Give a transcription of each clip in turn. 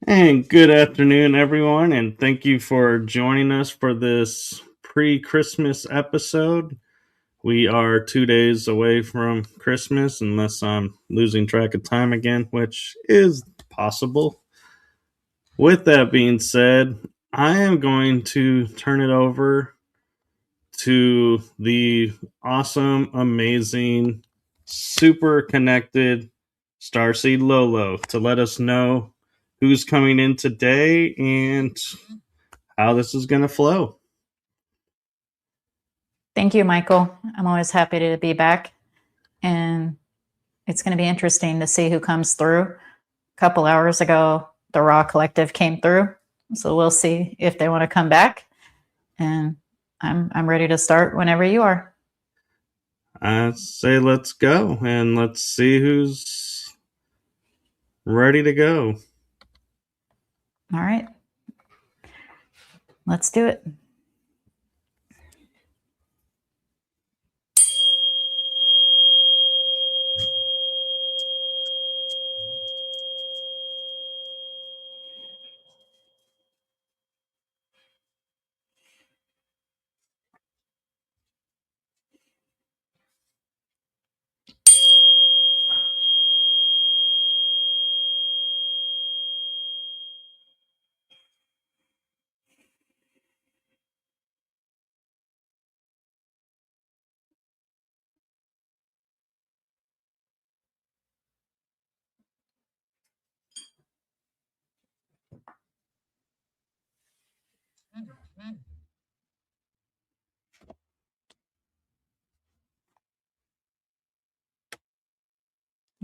And good afternoon, everyone, and thank you for joining us for this pre Christmas episode. We are 2 days away from Christmas, unless I'm losing track of time again, which is possible. With that being said, I am going to turn it over to the awesome, amazing, super connected Starseed Lolo to let us know who's coming in today and how this is going to flow. Thank you, Michael. I'm always happy to be back, and it's going to be interesting to see who comes through. A couple hours ago, the Raw Collective came through, so we'll see if they want to come back. And I'm ready to start whenever you are. I say let's go and let's see who's ready to go. All right, let's do it.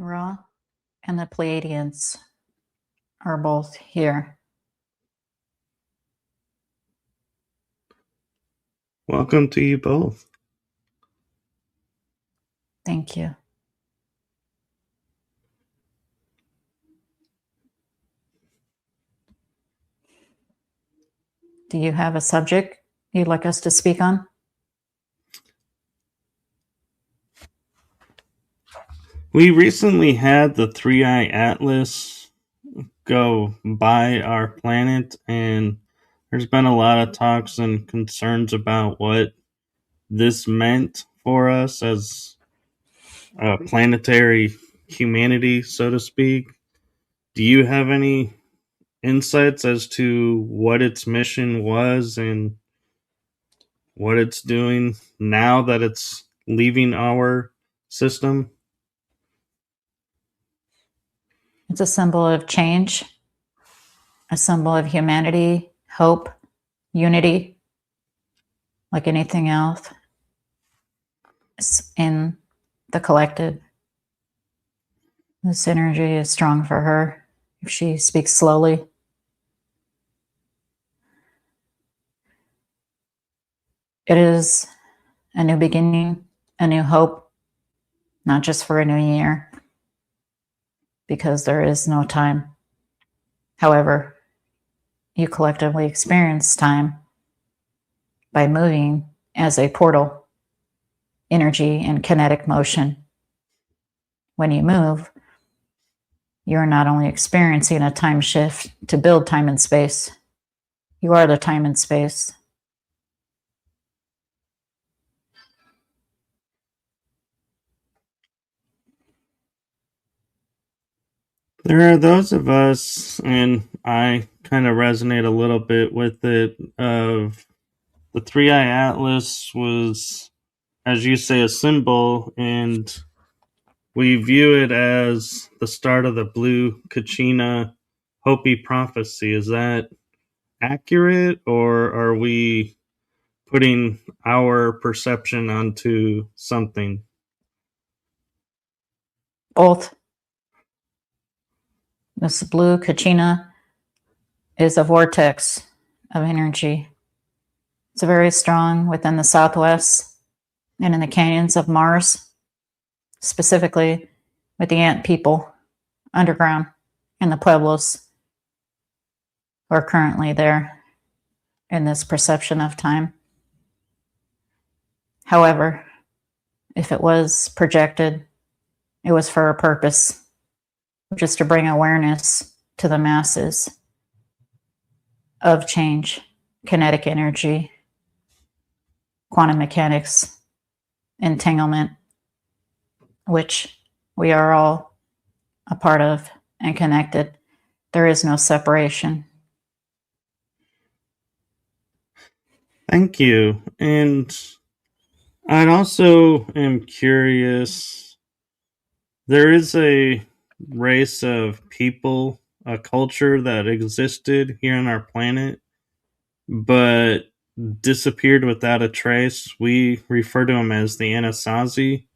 Raw and the Pleiadians are both here. Welcome to you both. Thank you. Do you have a subject you'd like us to speak on? We recently had the 3-Eye Atlas go by our planet, and there's been a lot of talks and concerns about what this meant for us as a planetary humanity, so to speak. Do you have any insights as to what its mission was and what it's doing now that it's leaving our system? It's a symbol of change, a symbol of humanity, hope, unity, like anything else in the collective. This energy is strong for her if she speaks slowly. It is a new beginning, a new hope, not just for a new year, because there is no time. However, you collectively experience time by moving as a portal, energy and kinetic motion. When you move, you're not only experiencing a time shift to build time and space, you are the time and space. There are those of us, and I kind of resonate a little bit with it, of the 3-Eye Atlas was, as you say, a symbol, and we view it as the start of the Blue Kachina Hopi prophecy. Is that accurate, or are we putting our perception onto something? Both. This blue Kachina is a vortex of energy. It's very strong within the Southwest and in the canyons of Mars, specifically with the ant people underground in the Pueblos who are currently there in this perception of time. However, if it was projected, it was for a purpose, which is to bring awareness to the masses of change, kinetic energy, quantum mechanics, entanglement, which we are all a part of and connected. There is no separation. Thank you. And I also am curious. There is a race of people, a culture that existed here on our planet, but disappeared without a trace. We refer to them as the Anasazi.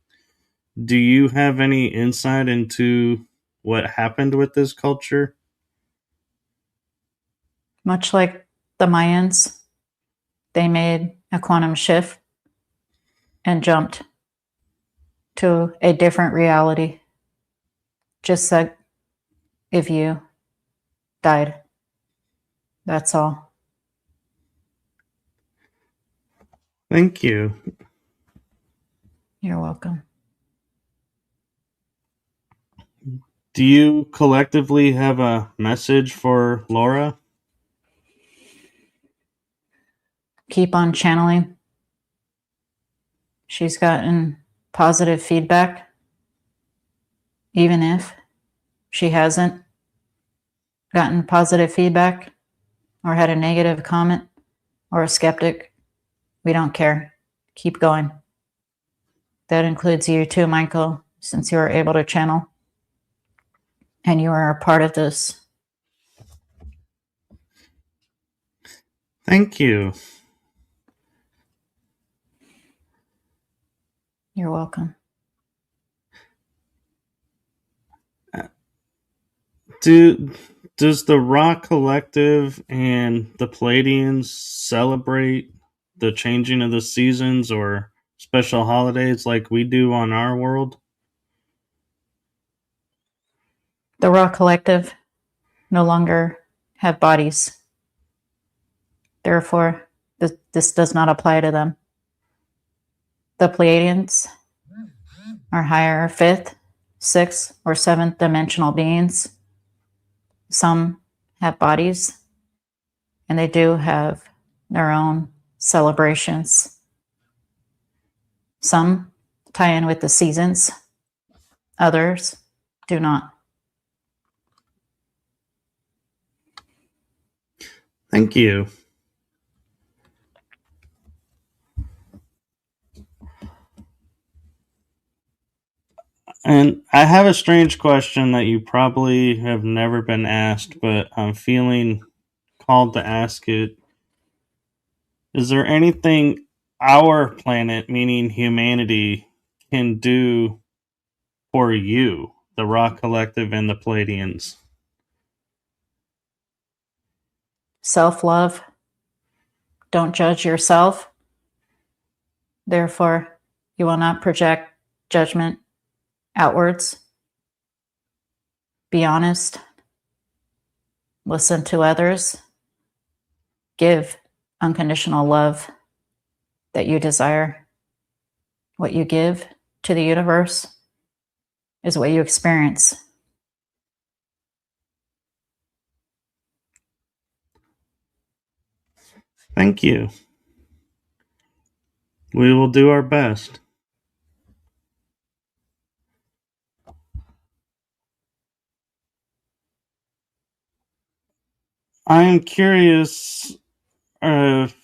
Do you have any insight into what happened with this culture? Much like the Mayans, they made a quantum shift and jumped to a different reality. Just like if you died. That's all. Thank you. You're welcome. Do you collectively have a message for Laura? Keep on channeling. She's gotten positive feedback, even if she hasn't gotten positive feedback or had a negative comment or a skeptic. We don't care. Keep going. That includes you too, Michael, since you are able to channel and you are a part of this. Thank you. You're welcome. Does the Rock Collective and the Palladians celebrate the changing of the seasons or special holidays like we do on our world? The Raw Collective no longer have bodies. Therefore, this does not apply to them. The Pleiadians are higher fifth, sixth, or seventh dimensional beings. Some have bodies, and they do have their own celebrations. Some tie in with the seasons, others do not. Thank you. And I have a strange question that you probably have never been asked, but I'm feeling called to ask it. Is there anything our planet, meaning humanity, can do for you, the Rock Collective and the Palladians? Self-love. Don't judge yourself. Therefore, you will not project judgment outwards. Be honest. Listen to others. Give unconditional love that you desire. What you give to the universe is what you experience. Thank you. We will do our best. I am curious if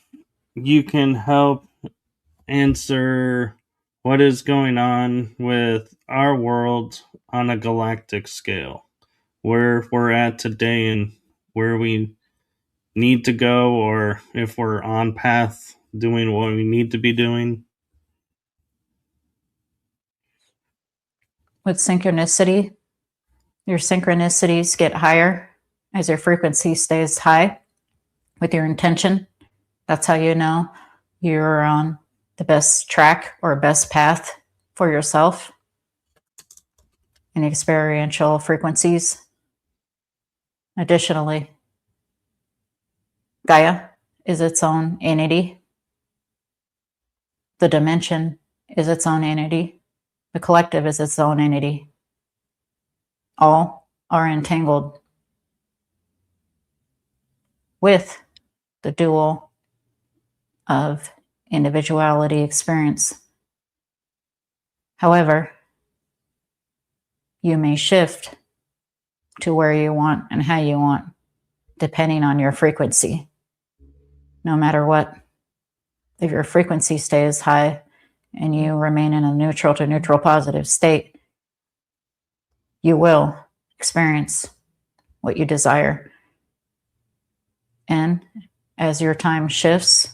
you can help answer what is going on with our world on a galactic scale, where we're at today and where we need to go, or if we're on path doing what we need to be doing. With synchronicity, your synchronicities get higher as your frequency stays high with your intention. That's how you know you're on the best track or best path for yourself in experiential frequencies. Additionally, Gaia is its own entity. The dimension is its own entity. The collective is its own entity. All are entangled with the dual of individuality experience. However, you may shift to where you want and how you want, depending on your frequency. No matter what, if your frequency stays high and you remain in a neutral to neutral positive state, you will experience what you desire. And as your time shifts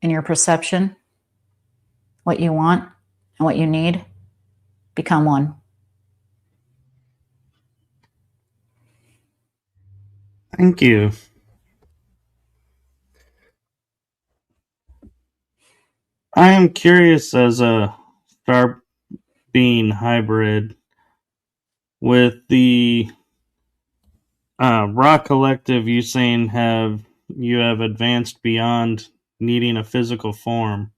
in your perception, what you want and what you need become one. Thank you. I am curious, as a star being hybrid, with the Raw Collective, you saying you have advanced beyond needing a physical form.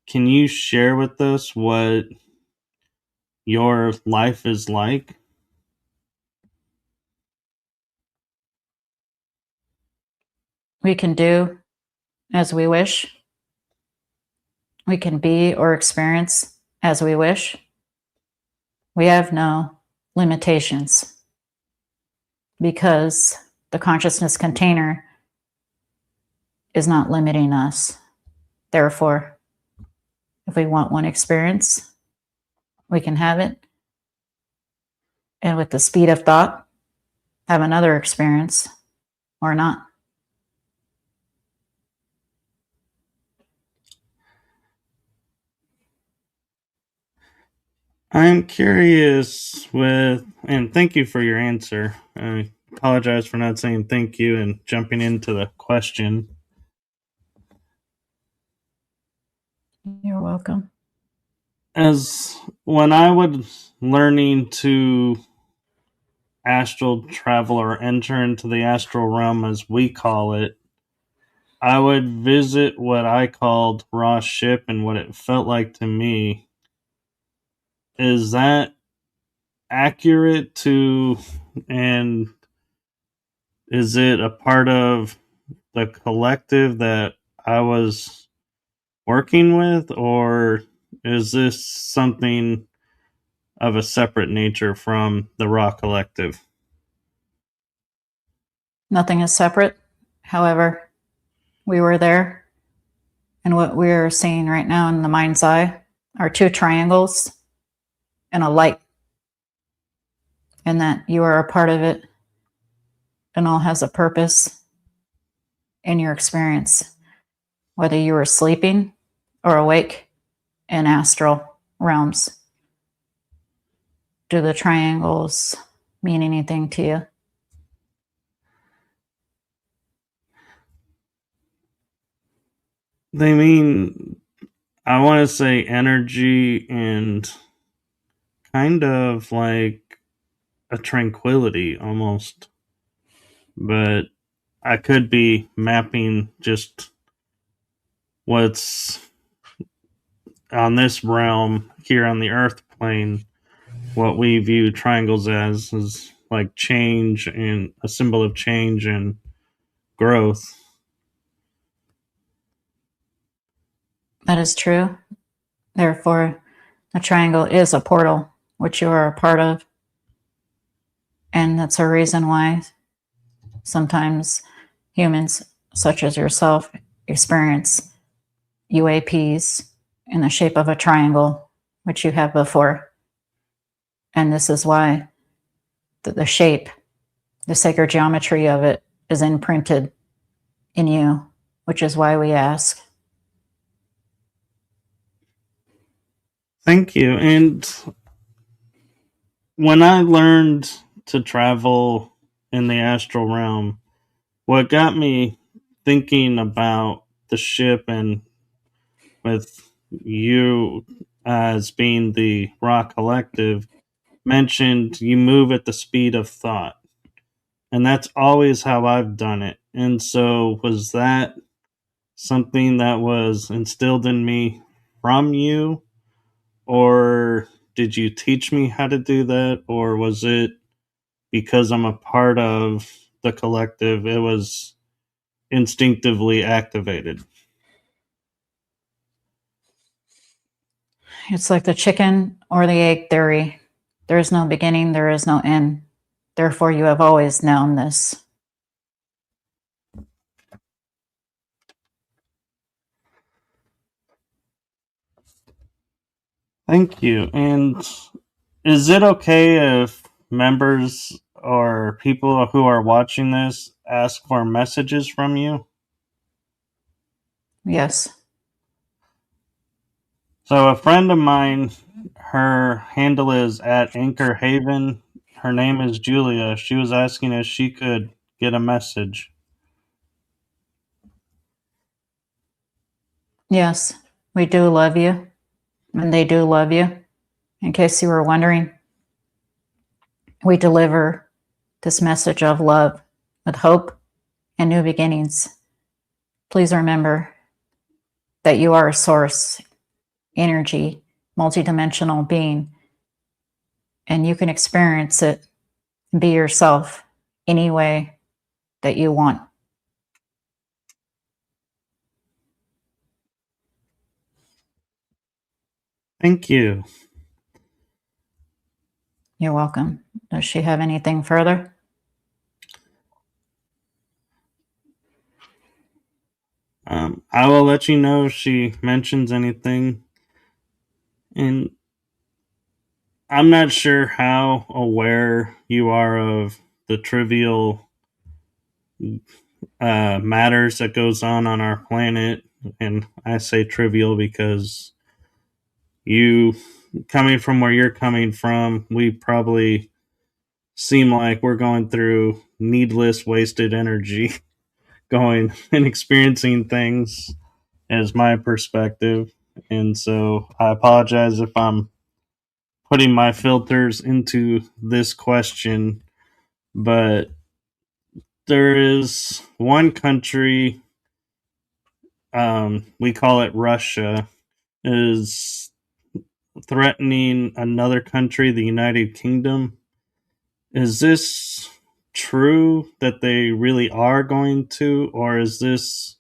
Can you share with us what your life is like? We can do as we wish. We can be or experience as we wish. We have no limitations because the consciousness container is not limiting us. Therefore, if we want one experience, we can have it. And with the speed of thought, have another experience or not. I'm curious and thank you for your answer. I apologize for not saying thank you and jumping into the question. You're welcome. As when I was learning to astral travel or enter into the astral realm, as we call it, I would visit what I called Raw Ship and what it felt like to me. Is that accurate and is it a part of the collective that I was working with, or is this something of a separate nature from the Raw Collective? Nothing is separate. However, we were there. And what we're seeing right now in the mind's eye are two triangles and a light. And that you are a part of it and all has a purpose in your experience, whether you were sleeping or awake in astral realms. Do the triangles mean anything to you? They mean, I want to say energy and kind of like a tranquility almost. But I could be mapping just what's on this realm here on the earth plane, what we view triangles as is like change and a symbol of change and growth. That is true. Therefore, the triangle is a portal, which you are a part of. And that's a reason why sometimes humans, such as yourself, experience UAPs in the shape of a triangle, which you have before. And this is why the shape, the sacred geometry of it is imprinted in you, which is why we ask. Thank you. And when I learned to travel in the astral realm, what got me thinking about the ship and with you as being the Raw Collective mentioned you move at the speed of thought. And that's always how I've done it. And so, was that something that was instilled in me from you? Or did you teach me how to do that? Or was it because I'm a part of the collective? It was instinctively activated? It's like the chicken or the egg theory. There is no beginning, there is no end. Therefore, you have always known this. Thank you. And is it okay if members or people who are watching this ask for messages from you? Yes. So a friend of mine, her handle is at Anchor Haven. Her name is Julia. She was asking if she could get a message. Yes, we do love you, and they do love you. In case you were wondering, we deliver this message of love with hope and new beginnings. Please remember that you are a source, energy, multidimensional being, and you can experience it and be yourself any way that you want. Thank you. You're welcome. Does she have anything further? I will let you know if she mentions anything. And I'm not sure how aware you are of the trivial matters that goes on our planet. And I say trivial because you, coming from where you're coming from, we probably seem like we're going through needless wasted energy going and experiencing things as my perspective. And so I apologize if I'm putting my filters into this question, but there is one country, we call it Russia, is threatening another country, the United Kingdom. Is this true that they really are going to, or is this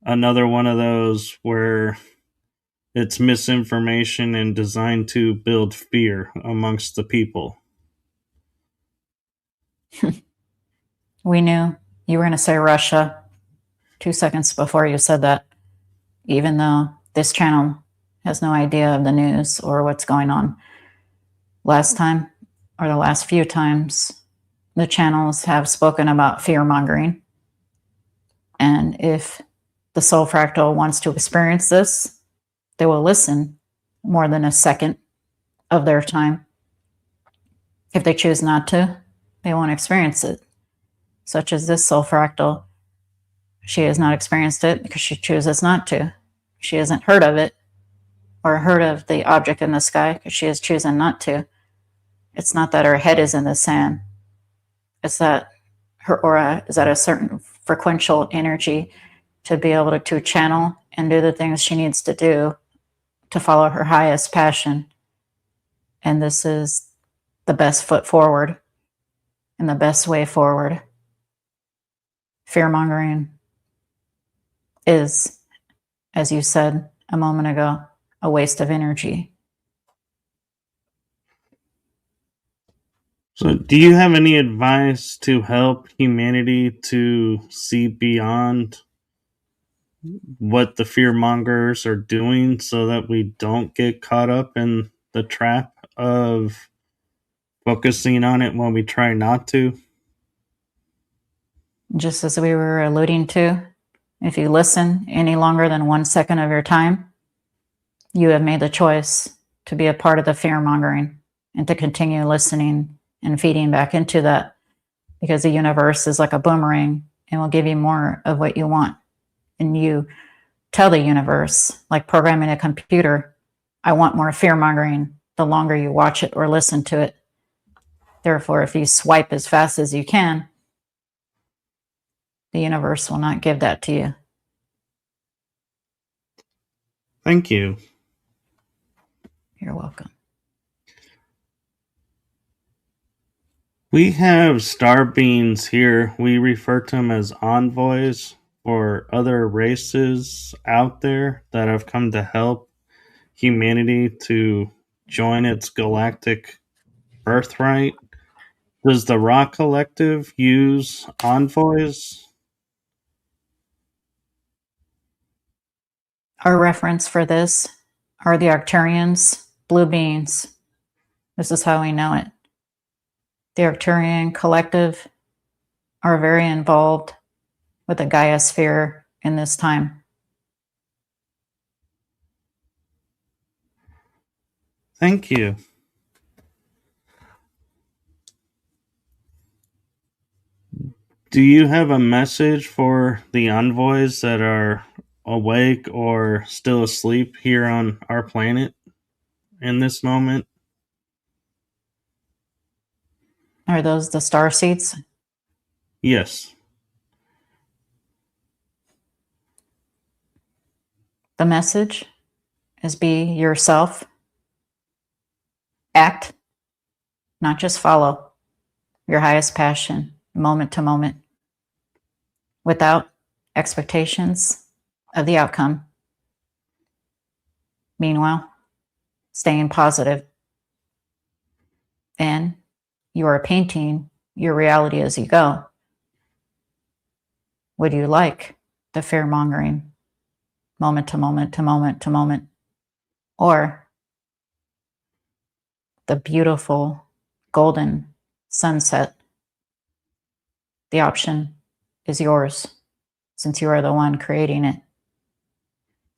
another one of those where it's misinformation and designed to build fear amongst the people? We knew you were going to say Russia 2 seconds before you said that, even though this channel has no idea of the news or what's going on. Last time, or the last few times, the channels have spoken about fear mongering. And if the soul fractal wants to experience this, they will listen more than a second of their time. If they choose not to, they won't experience it. Such as this soul fractal, she has not experienced it because she chooses not to. She hasn't heard of it or heard of the object in the sky because she has chosen not to. It's not that her head is in the sand. It's that her aura is at a certain frequential energy to be able to channel and do the things she needs to do to follow her highest passion. And this is the best foot forward and the best way forward. Fear mongering is, as you said a moment ago, a waste of energy. So, do you have any advice to help humanity to see beyond what the fear mongers are doing so that we don't get caught up in the trap of focusing on it when we try not to? Just as we were alluding to, if you listen any longer than 1 second of your time, you have made the choice to be a part of the fear mongering and to continue listening and feeding back into that, because the universe is like a boomerang and will give you more of what you want. And you tell the universe, like programming a computer, I want more fear mongering the longer you watch it or listen to it. Therefore, if you swipe as fast as you can, the universe will not give that to you. Thank you. You're welcome. We have star beings here. We refer to them as envoys or other races out there that have come to help humanity to join its galactic birthright. Does the Rock Collective use envoys? Our reference for this are the Arcturians, blue beings. This is how we know it. The Arcturian collective are very involved with the Gaia sphere in this time. Thank you. Do you have a message for the envoys that are awake or still asleep here on our planet in this moment? Are those the starseeds? Yes. The message is be yourself, act, not just follow your highest passion moment to moment without expectations of the outcome. Meanwhile, staying positive, and you are painting your reality as you go. Would you like the fear mongering moment to moment to moment to moment, or the beautiful golden sunset? The option is yours, since you are the one creating it,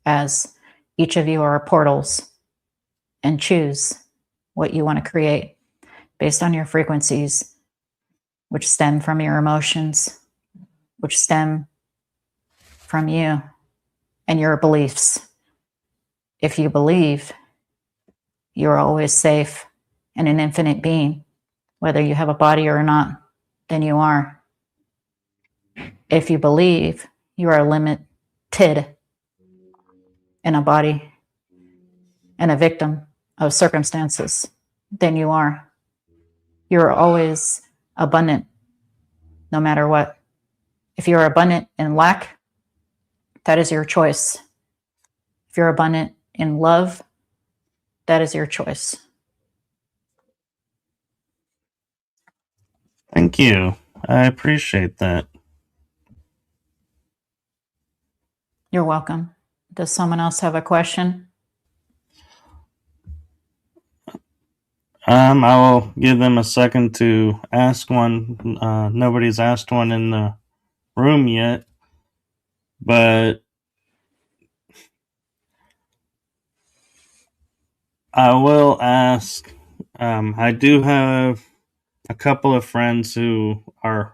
as each of you are portals, and choose what you want to create based on your frequencies, which stem from your emotions, which stem from you and your beliefs. If you believe you're always safe and an infinite being, whether you have a body or not, then you are. If you believe you are limited in a body and a victim of circumstances, then you are. You're always abundant, no matter what. If you're abundant in lack, that is your choice. If you're abundant in love, that is your choice. Thank you. I appreciate that. You're welcome. Does someone else have a question? I will give them a second to ask one. Nobody's asked one in the room yet, but I will ask. I do have a couple of friends who are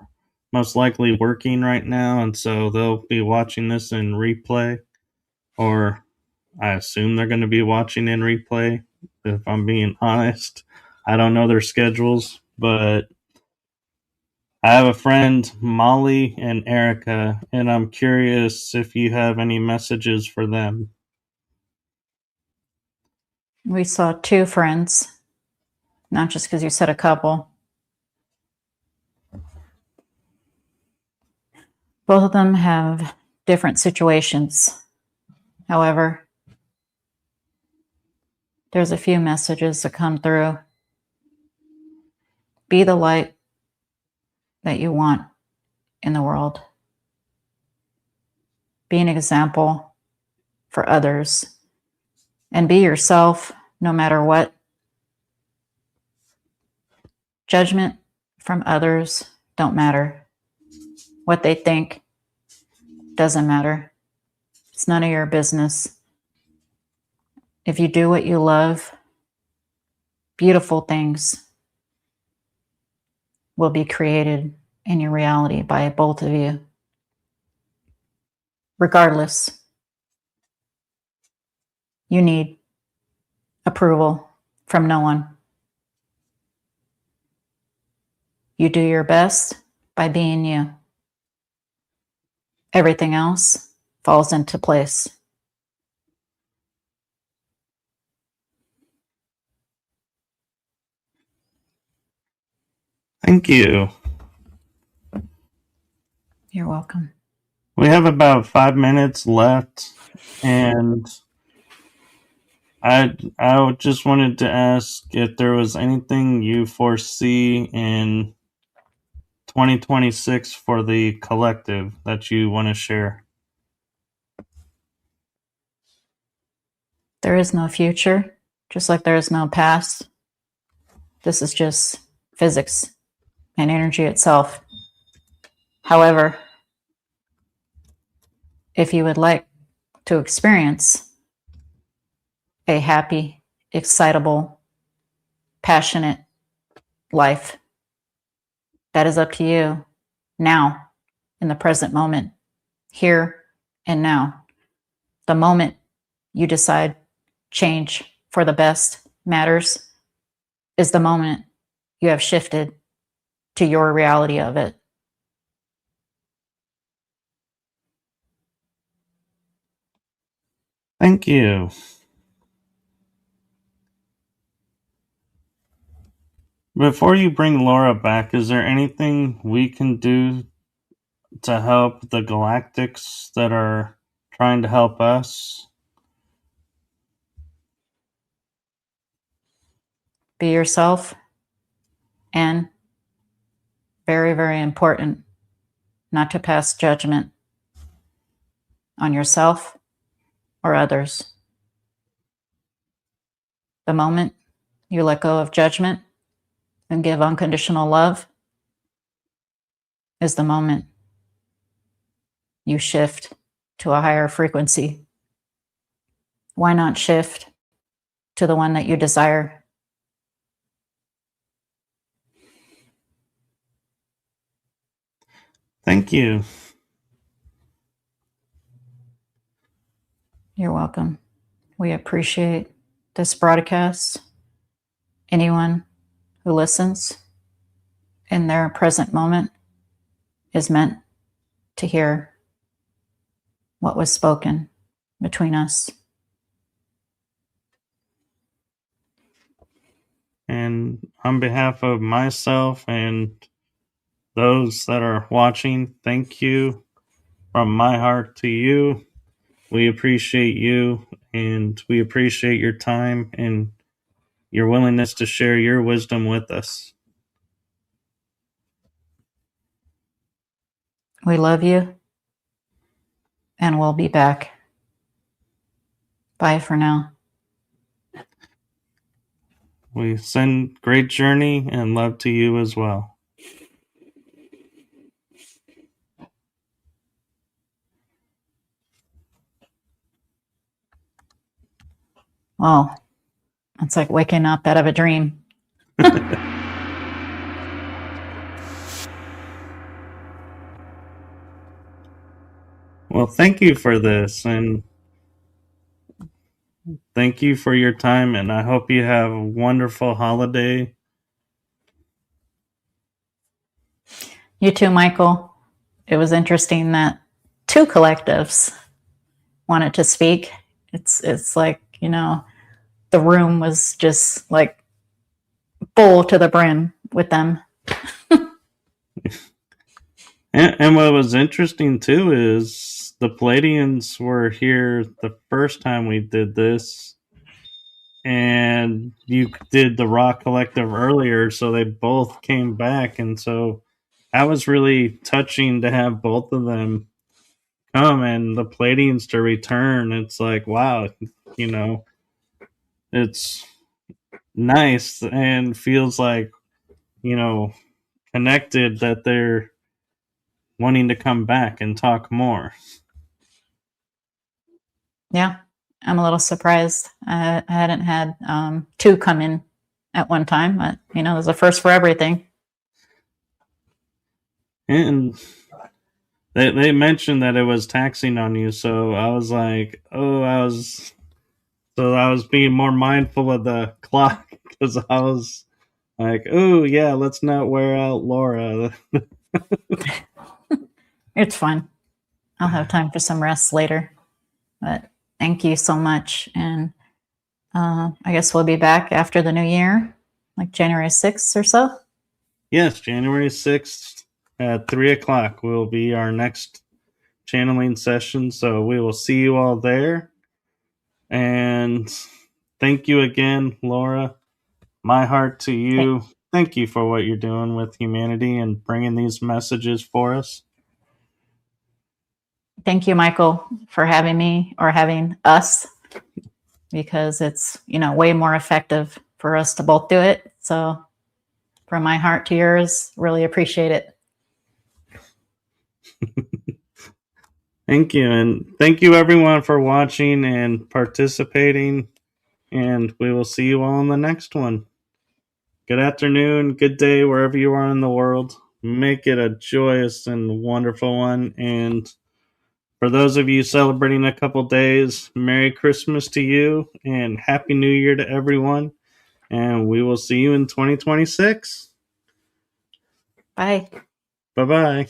most likely working right now, and so they'll be watching this in replay, or I assume they're going to be watching in replay, if I'm being honest. I don't know their schedules, but I have a friend, Molly and Erica, and I'm curious if you have any messages for them. We saw two friends, not just because you said a couple. Both of them have different situations. However, there's a few messages that come through. Be the light that you want in the world. Be an example for others. And be yourself no matter what. Judgment from others don't matter. What they think doesn't matter. It's none of your business. If you do what you love, beautiful things will be created in your reality by both of you. Regardless, you need approval from no one. You do your best by being you. Everything else falls into place. Thank you. You're welcome. We have about 5 minutes left, and I just wanted to ask if there was anything you foresee in 2026 for the collective that you want to share. There is no future, just like there is no past. This is just physics and energy itself. However, if you would like to experience a happy, excitable, passionate life, that is up to you now, in the present moment, here and now. The moment you decide change for the best matters is the moment you have shifted to your reality of it. Thank you. Before you bring Laura back, is there anything we can do to help the galactics that are trying to help us? Be yourself, and very, very important, not to pass judgment on yourself or others. The moment you let go of judgment and give unconditional love is the moment you shift to a higher frequency. Why not shift to the one that you desire? Thank you. You're welcome. We appreciate this broadcast. Anyone who listens in their present moment is meant to hear what was spoken between us. And on behalf of myself and those that are watching, thank you from my heart to you. We appreciate you, and we appreciate your time and your willingness to share your wisdom with us. We love you, and we'll be back. Bye for now. We send great journey and love to you as well. Well, it's like waking up out of a dream. Well, thank you for this, and thank you for your time, and I hope you have a wonderful holiday. You too, Michael. It was interesting that two collectives wanted to speak. It's like, the room was just like full to the brim with them. And what was interesting too is the Palladians were here the first time we did this, and you did the Rock Collective earlier, so they both came back, and so that was really touching to have both of them come and the Palladians to return. It's like, wow, it's nice and feels like, connected that they're wanting to come back and talk more. Yeah, I'm a little surprised. I hadn't had two come in at one time, but there's a first for everything. And they mentioned that it was taxing on you, so I was like, I was being more mindful of the clock because I was like, oh yeah, let's not wear out Laura. It's fun. I'll have time for some rest later. But thank you so much. And I guess we'll be back after the new year, like January 6th or so. Yes, January 6th at 3 o'clock will be our next channeling session. So we will see you all there. And thank you again, Laura. My heart to Thank, you. Thank you for what you're doing with humanity and bringing these messages for us. thank you, Michael, for having me or having us, because it's, way more effective for us to both do it. So from my heart to yours, really appreciate it. Thank you. And thank you, everyone, for watching and participating. And we will see you all in the next one. Good afternoon, good day, wherever you are in the world. Make it a joyous and wonderful one. And for those of you celebrating a couple days, Merry Christmas to you and Happy New Year to everyone. And we will see you in 2026. Bye. Bye bye.